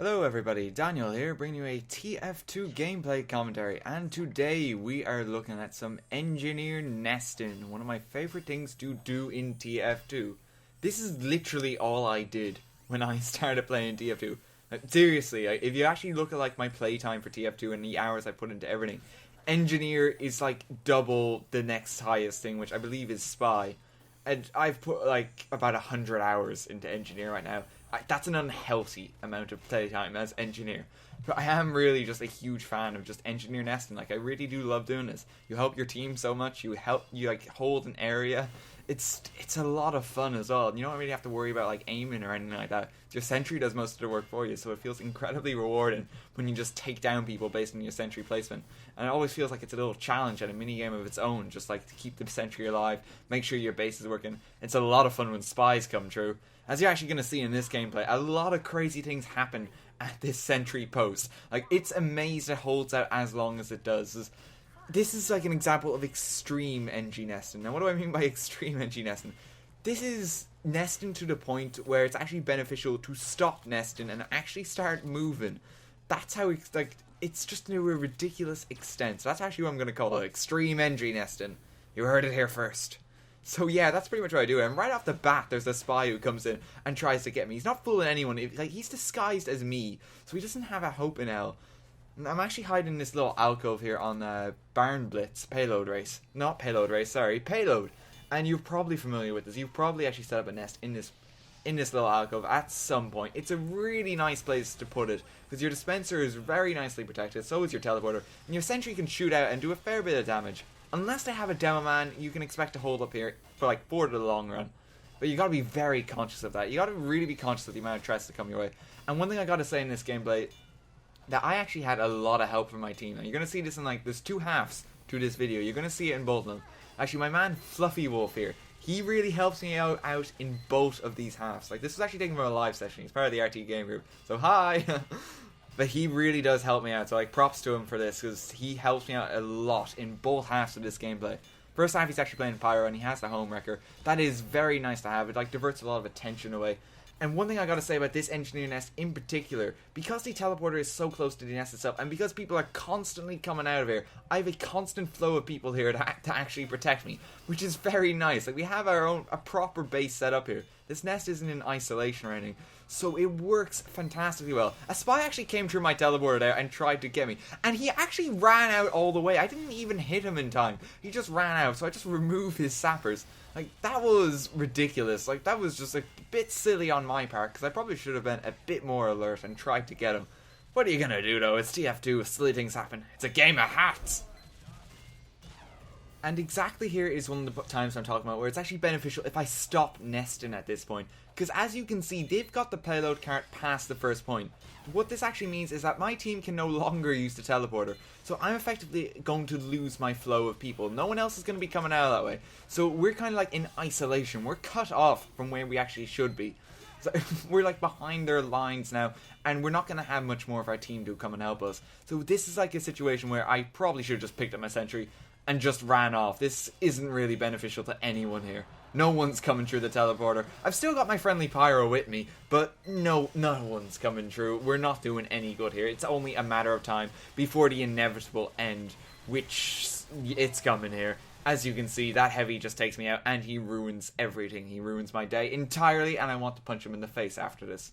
Hello everybody, Daniel here, bringing you a TF2 gameplay commentary, and today we are looking at some engineer nesting, one of my favorite things to do in TF2. This is literally all I did when I started playing TF2. Seriously, if you actually look at like my playtime for TF2 and the hours I put into everything, engineer is like double the next highest thing, which I believe is spy. And I've put like about 100 hours into engineer right now. That's an unhealthy amount of playtime as engineer. But I am really just a huge fan of just engineer nesting. Like, I really do love doing this. You help your team so much. You like hold an area. It's a lot of fun as well. You don't really have to worry about like aiming or anything like that. Your sentry does most of the work for you, so it feels incredibly rewarding when you just take down people based on your sentry placement. And it always feels like it's a little challenge and a mini game of its own, just like to keep the sentry alive, make sure your base is working. It's a lot of fun when spies come true. As you're actually going to see in this gameplay, a lot of crazy things happen at this sentry post. Like, it's amazing it holds out as long as it does. This is like an example of extreme NG nesting. Now, what do I mean by extreme NG nesting? This is nesting to the point where it's actually beneficial to stop nesting and actually start moving. That's how it's like. It's just to a ridiculous extent. So that's actually what I'm going to call it, extreme NG nesting. You heard it here first. So yeah, that's pretty much what I do. And right off the bat, there's a spy who comes in and tries to get me. He's not fooling anyone. Like, he's disguised as me, so he doesn't have a hope in hell. I'm actually hiding in this little alcove here on Barnblitz Payload Race. Not Payload Race, sorry, Payload. And you're probably familiar with this. You've probably actually set up a nest in this little alcove at some point. It's a really nice place to put it, because your dispenser is very nicely protected, so is your teleporter, and your sentry can shoot out and do a fair bit of damage. Unless they have a demo man, you can expect to hold up here for the long run. But you gotta be very conscious of that. You gotta really be conscious of the amount of threats that come your way. And one thing I gotta say in this gameplay, that I actually had a lot of help from my team. Now, you're gonna see this in there's two halves to this video. You're gonna see it in both of them. Actually, my man Flufflywolf here, he really helps me out in both of these halves. Like, this was actually taken from a live session. He's part of the RTGame group. So, hi! But he really does help me out, so like props to him for this, because he helps me out a lot in both halves of this gameplay. First half he's actually playing Pyro and he has the home wrecker. That is very nice to have. It like diverts a lot of attention away. And one thing I gotta say about this engineer nest in particular, because the teleporter is so close to the nest itself, and because people are constantly coming out of here, I have a constant flow of people here to actually protect me, which is very nice. Like, we have a proper base set up here. This nest isn't in isolation or anything, so it works fantastically well. A spy actually came through my teleporter there and tried to get me, and he actually ran out all the way. I didn't even hit him in time. He just ran out, so I just removed his sappers. Like, that was ridiculous. Like, that was just a bit silly on my part, because I probably should have been a bit more alert and tried to get him. What are you gonna do, though? It's TF2, silly things happen. It's a game of hats! And exactly here is one of the times I'm talking about where it's actually beneficial if I stop nesting at this point. Because as you can see, they've got the payload cart past the first point. What this actually means is that my team can no longer use the teleporter. So I'm effectively going to lose my flow of people. No one else is going to be coming out that way. So we're kind of like in isolation. We're cut off from where we actually should be. So we're like behind their lines now, and we're not going to have much more of our team to come and help us. So this is like a situation where I probably should have just picked up my sentry and just ran off. This isn't really beneficial to anyone here. No one's coming through the teleporter. I've still got my friendly Pyro with me, but no one's coming through. We're not doing any good here. It's only a matter of time before the inevitable end, which it's coming here. As you can see, that heavy just takes me out, and he ruins everything. He ruins my day entirely, and I want to punch him in the face after this.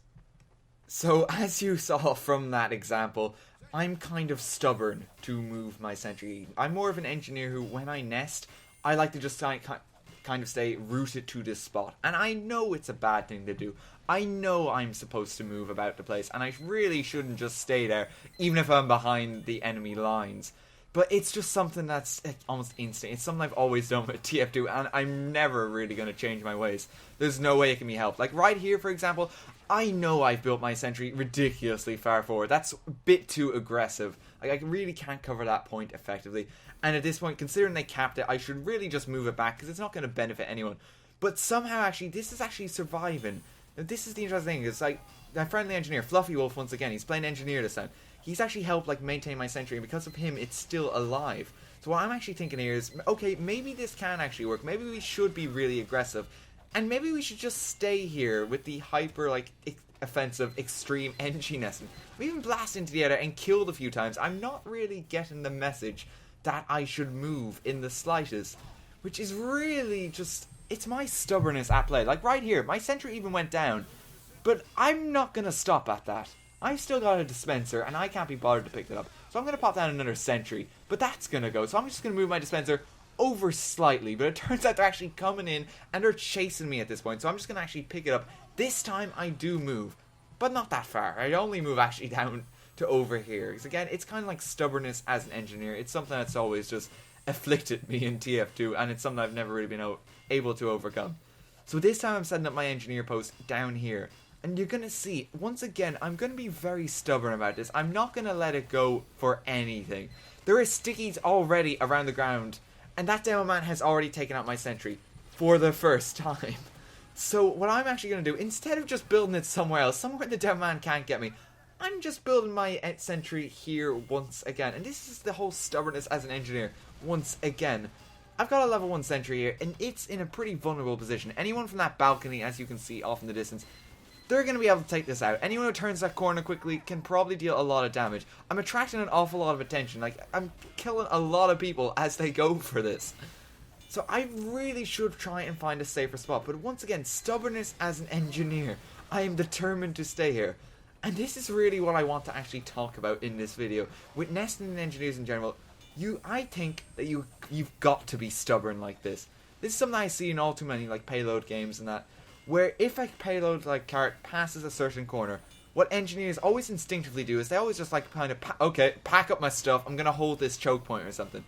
So, as you saw from that example, I'm kind of stubborn to move my sentry. I'm more of an engineer who, when I nest, I like to just kind of stay rooted to this spot. And I know it's a bad thing to do. I know I'm supposed to move about the place, and I really shouldn't just stay there, even if I'm behind the enemy lines. But it's just something that's almost instinct. It's something I've always done with TF2, and I'm never really going to change my ways. There's no way it can be helped. Like right here, for example, I know I've built my sentry ridiculously far forward. That's a bit too aggressive. Like, I really can't cover that point effectively. And at this point, considering they capped it, I should really just move it back, because it's not going to benefit anyone. But somehow, actually, this is actually surviving. Now, this is the interesting thing. It's like, my friendly engineer, Flufflywolf, once again, he's playing engineer this time. He's actually helped like maintain my sentry, and because of him, it's still alive. So what I'm actually thinking here is, okay, maybe this can actually work. Maybe we should be really aggressive, and maybe we should just stay here with the hyper, like, offensive extreme NG nesting. We even blast into the edit and killed a few times. I'm not really getting the message that I should move in the slightest, which is really just, it's my stubbornness at play. Like right here, my sentry even went down, but I'm not going to stop at that. I've still got a dispenser, and I can't be bothered to pick it up. So I'm going to pop down another sentry, but that's going to go. So I'm just going to move my dispenser over slightly, but it turns out they're actually coming in, and they're chasing me at this point. So I'm just going to actually pick it up. This time I do move, but not that far. I only move actually down to over here. Because again, it's kind of like stubbornness as an engineer. It's something that's always just afflicted me in TF2, and it's something I've never really been able to overcome. So this time I'm setting up my engineer post down here. And you're going to see, once again, I'm going to be very stubborn about this. I'm not going to let it go for anything. There are stickies already around the ground, and that demo man has already taken out my sentry for the first time. So what I'm actually going to do, instead of just building it somewhere else, somewhere the demo man can't get me, I'm just building my sentry here once again. And this is the whole stubbornness as an engineer once again. I've got a level 1 sentry here, and it's in a pretty vulnerable position. Anyone from that balcony, as you can see off in the distance, they're going to be able to take this out. Anyone who turns that corner quickly can probably deal a lot of damage. I'm attracting an awful lot of attention. Like, I'm killing a lot of people as they go for this. So I really should try and find a safer spot. But once again, stubbornness as an engineer. I am determined to stay here. And this is really what I want to actually talk about in this video. With nesting and engineers in general, I think that you've got to be stubborn like this. This is something I see in all too many like payload games and that, where if a payload like cart passes a certain corner, what engineers always instinctively do is they always just like kind of pack up my stuff, I'm gonna hold this choke point or something.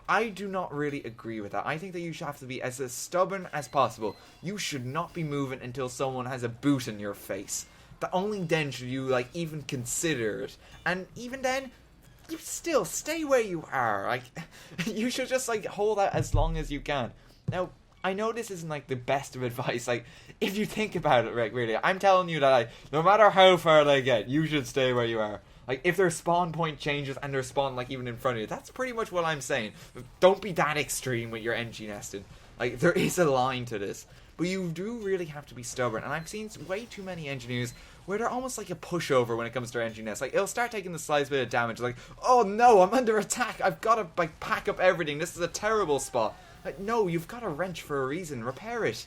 I do not really agree with that. I think that you should have to be as stubborn as possible. You should not be moving until someone has a boot in your face. Only then should you like even consider it. And even then, you still stay where you are. Like, you should just like hold out as long as you can. Now, I know this isn't like the best of advice, like, if you think about it, right, really, I'm telling you that, like, no matter how far they get, you should stay where you are. Like, if their spawn point changes and their spawn, like, even in front of you, that's pretty much what I'm saying. Don't be that extreme with your NG nesting. Like, there is a line to this. But you do really have to be stubborn, and I've seen way too many engineers where they're almost like a pushover when it comes to their NG nest. Like, it'll start taking the slightest bit of damage, like, oh no, I'm under attack, I've got to, like, pack up everything, this is a terrible spot. Like, no, you've got a wrench for a reason. Repair it.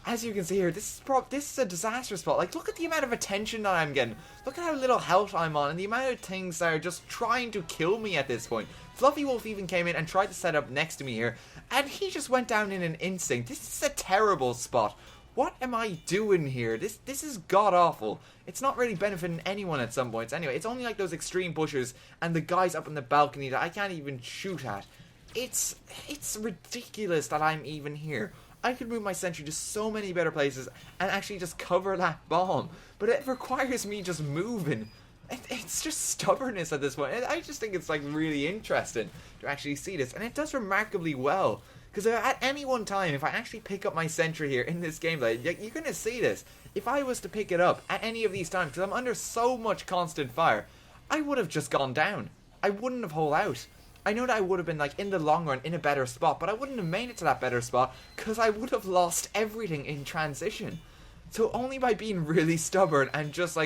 As you can see here, this is a disaster spot. Like, look at the amount of attention that I'm getting. Look at how little health I'm on, and the amount of things that are just trying to kill me at this point. Flufflywolf even came in and tried to set up next to me here, and he just went down in an instinct. This is a terrible spot. What am I doing here? This is god-awful. It's not really benefiting anyone at some points. Anyway, it's only like those extreme pushers and the guys up on the balcony that I can't even shoot at. It's ridiculous that I'm even here. I could move my sentry to so many better places and actually just cover that bomb. But it requires me just moving. It's just stubbornness at this point. I just think it's like really interesting to actually see this. And it does remarkably well. Because at any one time, if I actually pick up my sentry here in this gameplay, you're going to see this. If I was to pick it up at any of these times, because I'm under so much constant fire, I would have just gone down. I wouldn't have holed out. I know that I would have been, like, in the long run, in a better spot, but I wouldn't have made it to that better spot, because I would have lost everything in transition. So only by being really stubborn and just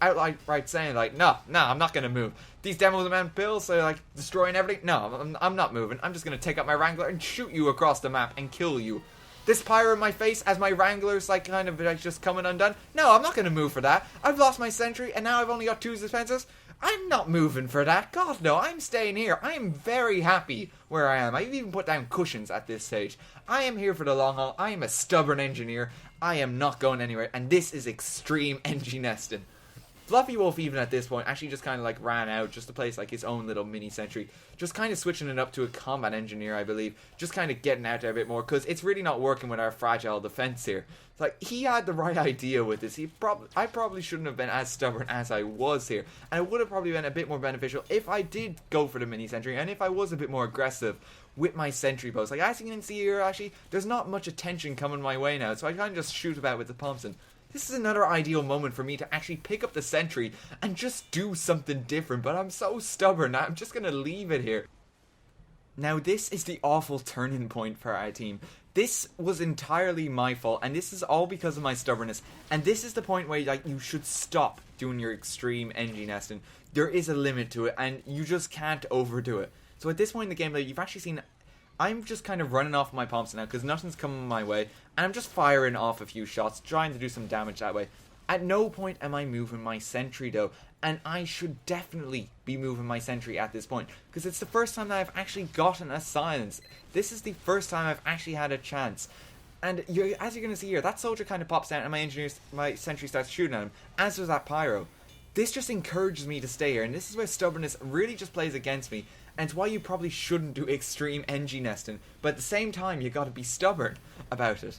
outright saying, like, no, I'm not going to move. These demos amount bills, so, like, destroying everything, no, I'm not moving. I'm just going to take up my Wrangler and shoot you across the map and kill you. This pyro in my face as my Wrangler's, like, kind of, like, just coming undone. No, I'm not going to move for that. I've lost my sentry, and now I've only got 2 dispensers. I'm not moving for that. God, no, I'm staying here. I am very happy where I am. I've even put down cushions at this stage. I am here for the long haul. I am a stubborn engineer. I am not going anywhere. And this is extreme NG nesting. Flufflywolf, even at this point, actually just kind of like ran out just to place like his own little mini sentry. Just kind of switching it up to a combat engineer, I believe. Just kind of getting out there a bit more, because it's really not working with our fragile defense here. It's like, he had the right idea with this. I probably shouldn't have been as stubborn as I was here. And it would have probably been a bit more beneficial if I did go for the mini sentry, and if I was a bit more aggressive with my sentry post. Like, as you can see here, actually, there's not much attention coming my way now, so I kind of just shoot about with the Thompson. This is another ideal moment for me to actually pick up the sentry and just do something different, but I'm so stubborn that I'm just going to leave it here. Now, this is the awful turning point for our team. This was entirely my fault, and this is all because of my stubbornness. And this is the point where like you should stop doing your extreme NG nesting. There is a limit to it, and you just can't overdo it. So at this point in the game, like, you've actually seen, I'm just kind of running off my pumps now because nothing's coming my way, and I'm just firing off a few shots, trying to do some damage that way. At no point am I moving my sentry though, and I should definitely be moving my sentry at this point, because it's the first time that I've actually gotten a silence. This is the first time I've actually had a chance. And as you're going to see here, that soldier kind of pops down and my sentry starts shooting at him, as does that pyro. This just encourages me to stay here, and this is where stubbornness really just plays against me, and it's why you probably shouldn't do extreme NG nesting, but at the same time you got to be stubborn about it.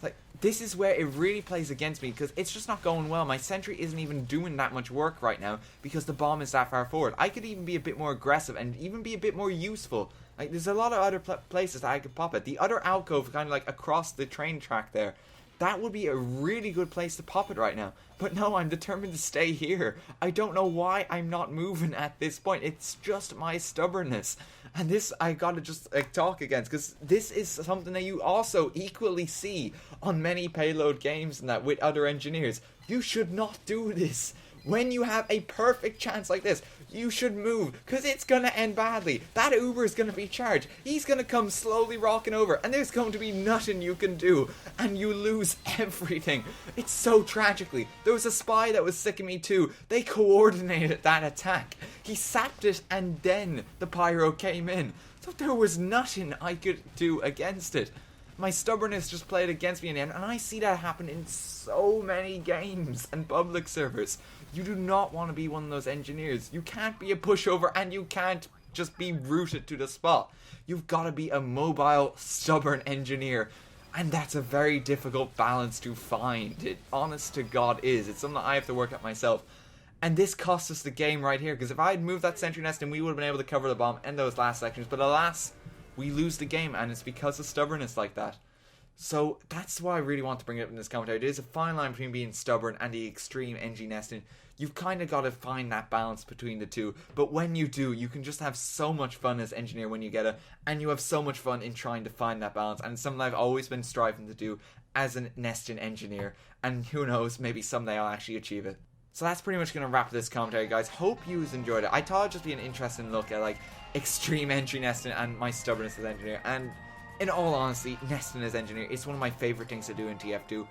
Like, this is where it really plays against me, because it's just not going well. My sentry isn't even doing that much work right now, because the bomb is that far forward. I could even be a bit more aggressive, and even be a bit more useful. Like, there's a lot of other places that I could pop it. The other alcove, kind of like across the train track there, that would be a really good place to pop it right now. But no, I'm determined to stay here. I don't know why I'm not moving at this point. It's just my stubbornness. And this I gotta just talk against, because this is something that you also equally see on many payload games and that with other engineers. You should not do this. When you have a perfect chance like this, you should move, because it's going to end badly. That Uber is going to be charged. He's going to come slowly rocking over, and there's going to be nothing you can do, and you lose everything. It's so tragically. There was a spy that was sick of me too. They coordinated that attack. He sapped it, and then the pyro came in. So there was nothing I could do against it. My stubbornness just played against me in the end, and I see that happen in so many games and public servers. You do not want to be one of those engineers. You can't be a pushover, and you can't just be rooted to the spot. You've got to be a mobile, stubborn engineer, and that's a very difficult balance to find. It, honest to God, is. It's something that I have to work at myself. And this cost us the game right here, because if I had moved that sentry nest, then we would have been able to cover the bomb in those last sections. But alas, we lose the game, and it's because of stubbornness like that. So that's why I really want to bring it up in this commentary. There is a fine line between being stubborn and the extreme NG nesting. You've kind of got to find that balance between the two. But when you do, you can just have so much fun as engineer when you get it. And you have so much fun in trying to find that balance. And it's something I've always been striving to do as a nesting engineer. And who knows, maybe someday I'll actually achieve it. So that's pretty much going to wrap this commentary, guys. Hope you enjoyed it. I thought it'd just be an interesting look at like extreme NG nesting and my stubbornness as engineer. And in all honesty, nesting as engineer is one of my favorite things to do in TF2. And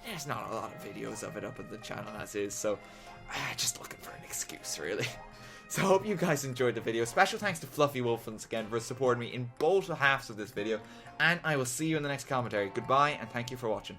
there's not a lot of videos of it up on the channel as is, so just looking for an excuse, really. So I hope you guys enjoyed the video. Special thanks to Flufflywolf once again for supporting me in both halves of this video. And I will see you in the next commentary. Goodbye, and thank you for watching.